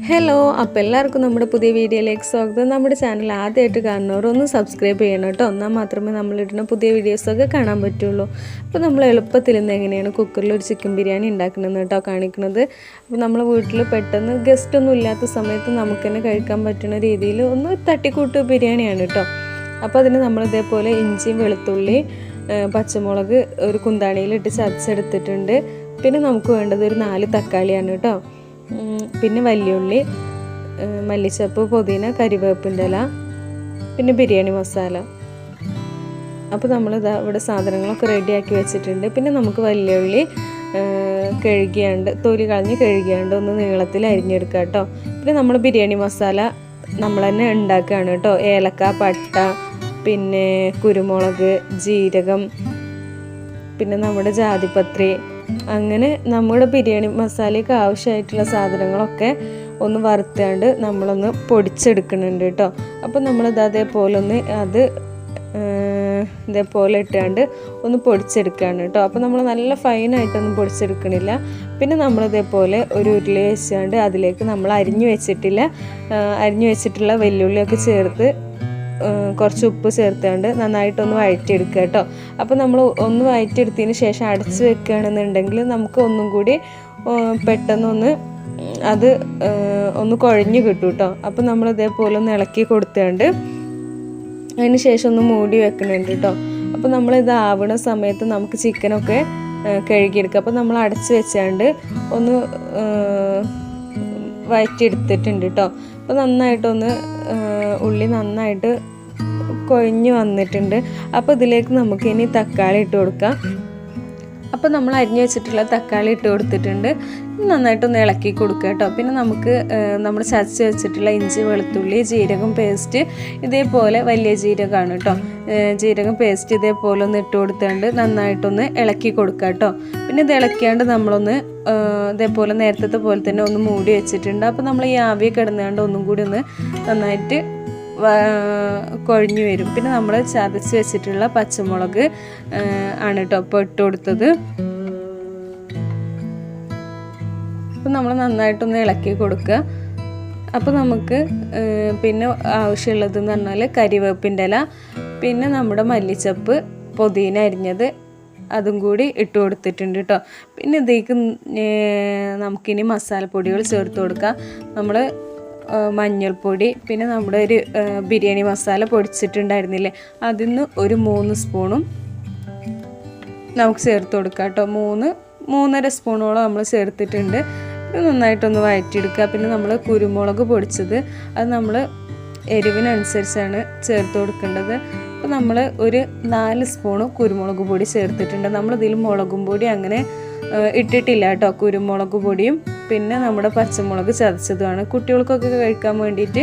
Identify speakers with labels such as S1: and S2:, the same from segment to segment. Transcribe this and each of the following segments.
S1: Hello, അപ്പോൾ എല്ലാവർക്കും നമ്മുടെ പുതിയ വീഡിയോയിലേക്ക് സ്വാഗതം. നമ്മുടെ ചാനൽ ആദ്യമായിട്ട് കാണുന്നവർ ഒന്ന് സബ്സ്ക്രൈബ് ചെയ്യണം കേട്ടോ. എന്നാൽ മാത്രമേ നമ്മളിടുന്ന പുതിയ വീഡിയോസൊക്കെ കാണാൻ പറ്റുള്ളൂ. അപ്പോൾ നമ്മൾ എളുപ്പത്തിൽ ഇന്ന് എങ്ങനെയാണ് കുക്കറിൽ ഒരു ചിക്കൻ ബിരിയാണി ഉണ്ടാക്കണമെന്ന് കേട്ടോ കാണിക്കുന്നത്. അപ്പോൾ നമ്മൾ വീട്ടിൽ പെട്ടെന്ന് ഗസ്റ്റൊന്നും ഇല്ലാത്ത സമയത്ത് നമുക്ക് തന്നെ കഴിക്കാൻ പറ്റുന്ന രീതിയിൽ ഒന്ന് തട്ടിക്കൂട്ട് ബിരിയാണിയാണ് കേട്ടോ. അപ്പോൾ അതിന് നമ്മൾ ഇതേപോലെ ഇഞ്ചിയും വെളുത്തുള്ളി പച്ചമുളക് ഒരു കുന്താണിയിലിട്ട് ചതച്ചെടുത്തിട്ടുണ്ട്. പിന്നെ നമുക്ക് വേണ്ടത് ഒരു 4 തക്കാളിയാണ് കേട്ടോ. പിന്നെ വലിയുള്ളി, മല്ലിച്ചപ്പ്, പുതിന, കരിവേപ്പിൻ്റെ ഇല, പിന്നെ ബിരിയാണി മസാല. അപ്പോൾ നമ്മളിതാ ഇവിടെ സാധനങ്ങളൊക്കെ റെഡിയാക്കി വെച്ചിട്ടുണ്ട്. പിന്നെ നമുക്ക് വലിയുള്ളി കഴുകിയാണ്ട് തൊലി കളഞ്ഞ് കഴുകിയാണ്ട് ഒന്ന് നീളത്തിൽ അരിഞ്ഞെടുക്കുക കേട്ടോ. പിന്നെ നമ്മൾ ബിരിയാണി മസാല നമ്മൾ തന്നെ ഉണ്ടാക്കുകയാണ് കേട്ടോ. ഏലക്ക, പട്ട, പിന്നെ കുരുമുളക്, ജീരകം, പിന്നെ നമ്മുടെ ജാതിപത്രി, അങ്ങനെ നമ്മുടെ ബിരിയാണി മസാലയ്ക്ക് ആവശ്യമായിട്ടുള്ള സാധനങ്ങളൊക്കെ ഒന്ന് വറുത്താണ്ട് നമ്മളൊന്ന് പൊടിച്ചെടുക്കുന്നുണ്ട് കേട്ടോ. അപ്പോൾ നമ്മളിത് അതേപോലെ ഒന്ന് ഇതേപോലെ ഇട്ടാണ്ട് ഒന്ന് പൊടിച്ചെടുക്കുകയാണ് കേട്ടോ. അപ്പോൾ നമ്മൾ നല്ല ഫൈനായിട്ടൊന്നും പൊടിച്ചെടുക്കണില്ല. പിന്നെ നമ്മളിതേപോലെ ഒരു ഉരുളി വെച്ചാണ്ട് അതിലേക്ക് നമ്മൾ അരിഞ്ഞു വെച്ചിട്ടുള്ള വെല്ലുള്ളിയൊക്കെ ചേർത്ത് കുറച്ച് ഉപ്പ് ചേർത്താണ്ട് നന്നായിട്ടൊന്ന് വഴറ്റിയെടുക്കുക കേട്ടോ. അപ്പോൾ നമ്മൾ ഒന്ന് വഴറ്റിയെടുത്തതിന് ശേഷം അടച്ച് വെക്കുകയാണെന്നുണ്ടെങ്കിൽ നമുക്ക് ഒന്നും കൂടി പെട്ടെന്നൊന്ന് അത് ഒന്ന് കുഴഞ്ഞ് കിട്ടും കേട്ടോ. അപ്പോൾ നമ്മൾ ഇതേപോലെ ഒന്ന് ഇളക്കി കൊടുത്താണ്ട് അതിന് ശേഷം ഒന്ന് മൂടി വെക്കണുണ്ട് കേട്ടോ. അപ്പോൾ നമ്മളിത് ആവണ സമയത്ത് നമുക്ക് ചിക്കനൊക്കെ കഴുകിയെടുക്കുക. അപ്പോൾ നമ്മൾ അടച്ച് വെച്ചാണ്ട് ഒന്ന് വഴറ്റിയെടുത്തിട്ടുണ്ട് കേട്ടോ. അപ്പോൾ നന്നായിട്ടൊന്ന് ഉള്ളി നന്നായിട്ട് കൊഴിഞ്ഞ് വന്നിട്ടുണ്ട്. അപ്പോൾ ഇതിലേക്ക് നമുക്ക് ഇനി തക്കാളി ഇട്ട് കൊടുക്കാം. അപ്പോൾ നമ്മൾ അരിഞ്ഞു വെച്ചിട്ടുള്ള തക്കാളി ഇട്ട് കൊടുത്തിട്ടുണ്ട്. നന്നായിട്ടൊന്ന് ഇളക്കി കൊടുക്കുക കേട്ടോ. പിന്നെ നമുക്ക് നമ്മൾ ചതച്ച് വെച്ചിട്ടുള്ള ഇഞ്ചി, വെളുത്തുള്ളി, ജീരകം പേസ്റ്റ്, ഇതേപോലെ വലിയ ജീരകമാണ് കേട്ടോ. ജീരകം പേസ്റ്റ് ഇതേപോലെ ഒന്ന് ഇട്ട് കൊടുത്തുകൊണ്ട് നന്നായിട്ടൊന്ന് ഇളക്കി കൊടുക്കുക കേട്ടോ. പിന്നെ ഇത് ഇളക്കിയാണ്ട് നമ്മളൊന്ന് ഇതേപോലെ നേരത്തെ പോലെ തന്നെ ഒന്ന് മൂടി വെച്ചിട്ടുണ്ട്. അപ്പോൾ നമ്മൾ ഈ ആവി കിടന്നുകൊണ്ട് ഒന്നും കൂടി ഒന്ന് നന്നായിട്ട് കൊഴിഞ്ഞു വരും. പിന്നെ നമ്മൾ ചതച്ച് വെച്ചിട്ടുള്ള പച്ചമുളക് ആണ് കേട്ടോ ഇപ്പോൾ ഇട്ട് കൊടുത്തത്. അപ്പം നമ്മൾ നന്നായിട്ടൊന്ന് ഇളക്കി കൊടുക്കുക. അപ്പോൾ നമുക്ക് പിന്നെ ആവശ്യമുള്ളതെന്ന് പറഞ്ഞാൽ കരിവേപ്പിൻ്റെ ഇല, പിന്നെ നമ്മുടെ മല്ലിച്ചപ്പ്, പുതിന അരിഞ്ഞത് അതും കൂടി ഇട്ട് കൊടുത്തിട്ടുണ്ട് കേട്ടോ. പിന്നെ ഇതിലേക്ക് നമുക്കിനി മസാലപ്പൊടികൾ ചേർത്ത് കൊടുക്കാം. നമ്മൾ മഞ്ഞൾപ്പൊടി, പിന്നെ നമ്മുടെ ഒരു ബിരിയാണി മസാല പൊടിച്ചിട്ടുണ്ടായിരുന്നില്ലേ, അതിന്ന് ഒരു 3 സ്പൂണും നമുക്ക് ചേർത്ത് കൊടുക്കാം കേട്ടോ. 3-3.5 സ്പൂണോളം നമ്മൾ ചേർത്തിട്ടുണ്ട്. ഇത് നന്നായിട്ടൊന്ന് വഴറ്റിയെടുക്കുക. പിന്നെ നമ്മൾ കുരുമുളക് പൊടിച്ചത് അത് നമ്മൾ എരിവിനനുസരിച്ചാണ് ചേർത്ത് കൊടുക്കേണ്ടത്. അപ്പോൾ നമ്മൾ ഒരു 4 സ്പൂണ് കുരുമുളക് പൊടി ചേർത്തിട്ടുണ്ട്. നമ്മളിതിൽ മുളകും പൊടി അങ്ങനെ ഇട്ടിട്ടില്ല കേട്ടോ. കുരുമുളക് പൊടിയും പിന്നെ നമ്മുടെ പച്ചമുളക് ചതച്ചതുമാണ്. കുട്ടികൾക്കൊക്കെ കഴിക്കാൻ വേണ്ടിയിട്ട്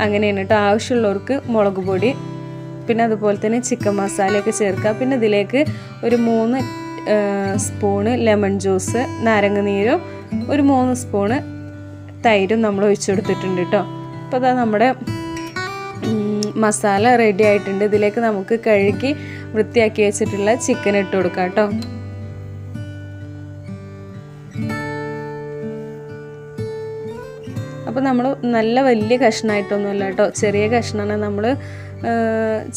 S1: അങ്ങനെയാണ് കേട്ടോ. ആവശ്യമുള്ളവർക്ക് മുളക് പൊടി, പിന്നെ അതുപോലെ തന്നെ ചിക്കൻ മസാലയൊക്കെ ചേർക്കുക. പിന്നെ ഇതിലേക്ക് ഒരു 3 സ്പൂണ് ലെമൺ ജ്യൂസ്, നാരങ്ങ നീരും, ഒരു 3 സ്പൂണ് തൈരും നമ്മൾ ഒഴിച്ചു കൊടുത്തിട്ടുണ്ട് കേട്ടോ. അപ്പോൾ അതാ നമ്മുടെ മസാല റെഡി ആയിട്ടുണ്ട്. ഇതിലേക്ക് നമുക്ക് കഴുകി വൃത്തിയാക്കി വെച്ചിട്ടുള്ള ചിക്കൻ ഇട്ട് കൊടുക്കാം കേട്ടോ. അപ്പോൾ നമ്മൾ നല്ല വലിയ കഷ്ണമായിട്ടൊന്നുമല്ല കേട്ടോ, ചെറിയ കഷ്ണമാണ്. നമ്മൾ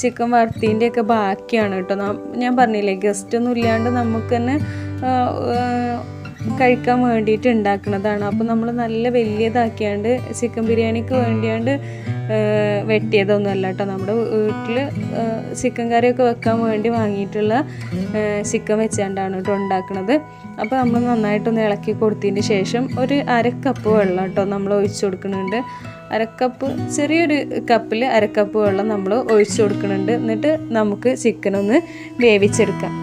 S1: ചിക്കൻ വറുത്തതിൻ്റെയൊക്കെ ബാക്കിയാണ് കേട്ടോ. ഞാൻ പറഞ്ഞില്ലേ, ഗസ്റ്റൊന്നും ഇല്ലാണ്ട് നമുക്ക് തന്നെ കഴിക്കാൻ വേണ്ടിയിട്ട് ഉണ്ടാക്കുന്നതാണ്. അപ്പോൾ നമ്മൾ നല്ല വലിയതാക്കിയാണ്ട് ചിക്കൻ ബിരിയാണിക്ക് വേണ്ടിയാണ്ട് വെട്ടിയതൊന്നുമല്ല കേട്ടോ. നമ്മുടെ വീട്ടിൽ ചിക്കൻ കറിയൊക്കെ വെക്കാൻ വേണ്ടി വാങ്ങിയിട്ടുള്ള ചിക്കൻ വെച്ചാണ്ടാണ് കേട്ടോ ഉണ്ടാക്കുന്നത്. അപ്പോൾ നമ്മൾ നന്നായിട്ടൊന്ന് ഇളക്കി കൊടുത്തതിന് ശേഷം ഒരു 1/2 കപ്പ് വെള്ളം കേട്ടോ നമ്മൾ ഒഴിച്ചു കൊടുക്കുന്നുണ്ട്. 1/2 കപ്പ്, ചെറിയൊരു കപ്പിൽ 1/2 കപ്പ് വെള്ളം നമ്മൾ ഒഴിച്ചു കൊടുക്കുന്നുണ്ട്. എന്നിട്ട് നമുക്ക് ചിക്കനൊന്ന് വേവിച്ചെടുക്കാം.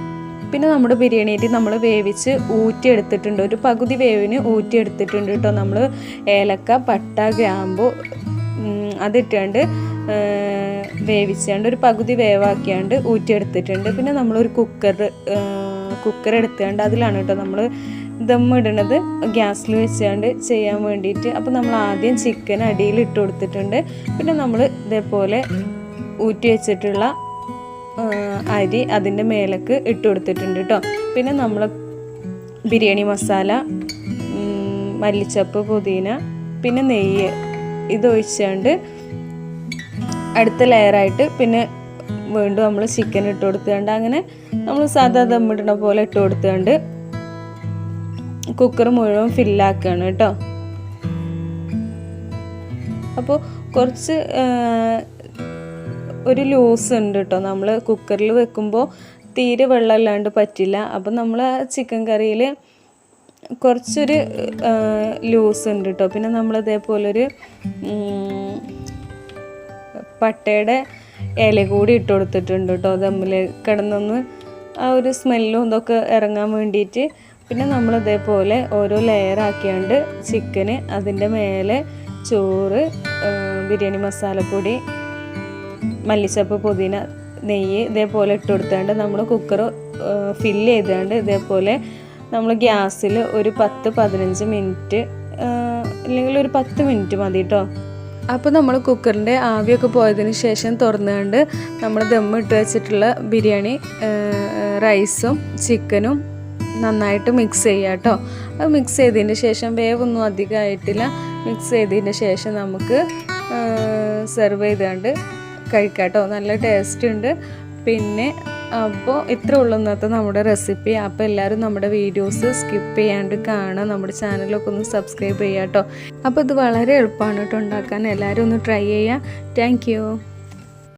S1: പിന്നെ നമ്മുടെ ബിരിയാണി അരി നമ്മൾ വേവിച്ച് ഊറ്റിയെടുത്തിട്ടുണ്ട്. ഒരു പകുതി വേവിന് ഊറ്റിയെടുത്തിട്ടുണ്ട് കേട്ടോ. നമ്മൾ ഏലക്ക, പട്ട, ഗ്രാമ്പു അതിട്ടാണ്ട് വേവിച്ചാണ്ട് ഒരു പകുതി വേവാക്കിയാണ്ട് ഊറ്റിയെടുത്തിട്ടുണ്ട്. പിന്നെ നമ്മളൊരു കുക്കർ എടുത്തുകൊണ്ട് അതിലാണ് കേട്ടോ നമ്മൾ ദമ്മിടണത്, ഗ്യാസിൽ വെച്ചാണ്ട് ചെയ്യാൻ വേണ്ടിയിട്ട്. അപ്പോൾ നമ്മൾ ആദ്യം ചിക്കൻ അടിയിൽ ഇട്ട് കൊടുത്തിട്ടുണ്ട്. പിന്നെ നമ്മൾ ഇതേപോലെ ഊറ്റി വെച്ചിട്ടുള്ള അരി അതിൻ്റെ മേലേക്ക് ഇട്ട് കൊടുത്തിട്ടുണ്ട് കേട്ടോ. പിന്നെ നമ്മൾ ബിരിയാണി മസാല, മല്ലിച്ചപ്പ്, പുതിന, പിന്നെ നെയ്യ് ഇതൊഴിച്ചുകൊണ്ട് അടുത്ത ലെയറായിട്ട് പിന്നെ വീണ്ടും നമ്മൾ ചിക്കൻ ഇട്ട് കൊടുത്തുകൊണ്ട് അങ്ങനെ നമ്മൾ സാധാ ദമ്മിടണ പോലെ ഇട്ട് കൊടുത്തുകൊണ്ട് കുക്കർ മുഴുവൻ ഫില്ലാക്കുകയാണ് കേട്ടോ. അപ്പോൾ കുറച്ച് ഒരു ലൂസ് ഉണ്ട് കേട്ടോ. നമ്മൾ കുക്കറിൽ വെക്കുമ്പോൾ തീരെ വെള്ളമില്ലാണ്ട് പറ്റില്ല. അപ്പം നമ്മൾ ചിക്കൻ കറിയിൽ കുറച്ചൊരു ലൂസ് ഉണ്ട് കേട്ടോ. പിന്നെ നമ്മൾ ഇതേപോലൊരു പട്ടയുടെ ഇല കൂടി ഇട്ട് കൊടുത്തിട്ടുണ്ട് കേട്ടോ. ദമ്മിൽ കിടന്നൊന്ന് ആ ഒരു സ്മെല്ലും ഇതൊക്കെ ഇറങ്ങാൻ വേണ്ടിയിട്ട്. പിന്നെ നമ്മൾ ഇതേപോലെ ഓരോ ലെയറാക്കിയാണ്ട് ചിക്കന് അതിൻ്റെ മേലെ ചോറ്, ബിരിയാണി മസാലപ്പൊടി, മല്ലിച്ചപ്പ്, പുതിന, നെയ്യ് ഇതേപോലെ ഇട്ട് കൊടുത്തുകൊണ്ട് നമ്മൾ കുക്കർ ഫില്ല് ചെയ്തുകൊണ്ട് ഇതേപോലെ നമ്മൾ ഗ്യാസിൽ ഒരു 10-15 മിനിറ്റ് അല്ലെങ്കിൽ ഒരു 10 മിനിറ്റ് മതി കേട്ടോ. അപ്പോൾ നമ്മൾ കുക്കറിൻ്റെ ആവിയൊക്കെ പോയതിന് ശേഷം തുറന്നുകൊണ്ട് നമ്മൾ ദമ്മിട്ട് വെച്ചിട്ടുള്ള ബിരിയാണി റൈസും ചിക്കനും നന്നായിട്ട് മിക്സ് ചെയ്യുക കേട്ടോ. അത് മിക്സ് ചെയ്തതിന് ശേഷം വേവൊന്നും അധികമായിട്ടില്ല. മിക്സ് ചെയ്തതിന് ശേഷം നമുക്ക് സെർവ് ചെയ്തുകൊണ്ട് കഴിക്കാം കേട്ടോ. നല്ല ടേസ്റ്റ് ഉണ്ട്. പിന്നെ അപ്പോൾ ഇത്ര ഉള്ളൂ ഇന്നത്തെ നമ്മുടെ റെസിപ്പി. അപ്പോൾ എല്ലാവരും നമ്മുടെ വീഡിയോസ് സ്കിപ്പ് ചെയ്യാണ്ട് കാണുക. നമ്മുടെ ചാനലൊക്കെ ഒന്ന് സബ്സ്ക്രൈബ് ചെയ്യുക കേട്ടോ. അപ്പോൾ ഇത് വളരെ എളുപ്പമാണ് കേട്ടോ ഉണ്ടാക്കാൻ. എല്ലാവരും ഒന്ന് ട്രൈ ചെയ്യുക. Thank you.